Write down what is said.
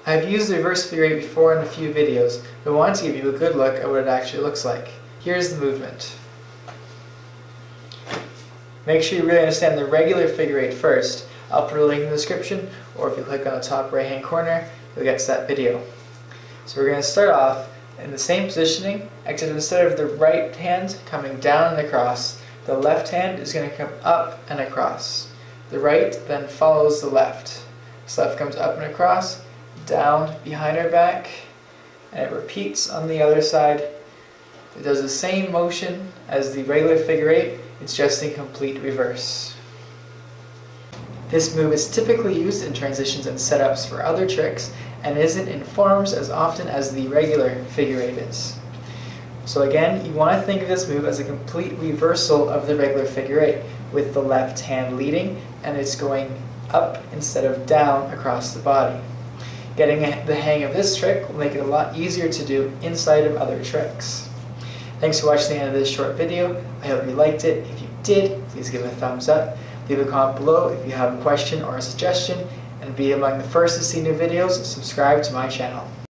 I've used the reverse figure eight before in a few videos, but I wanted to give you a good look at what it actually looks like. Here's the movement. Make sure you really understand the regular figure eight first. I'll put a link in the description, or if you click on the top right hand corner, you'll get to that video. So we're going to start off in the same positioning, except instead of the right hand coming down and across, the left hand is going to come up and across. The right then follows the left. So left comes up and across, down behind our back, and it repeats on the other side. It does the same motion as the regular figure eight, it's just in complete reverse. This move is typically used in transitions and setups for other tricks, and isn't in forms as often as the regular figure eight is. So again, you want to think of this move as a complete reversal of the regular figure eight, with the left hand leading, and it's going up instead of down across the body. Getting the hang of this trick will make it a lot easier to do inside of other tricks. Thanks for watching the end of this short video. I hope you liked it. If you did, please give it a thumbs up. Leave a comment below if you have a question or a suggestion, and be among the first to see new videos, subscribe to my channel.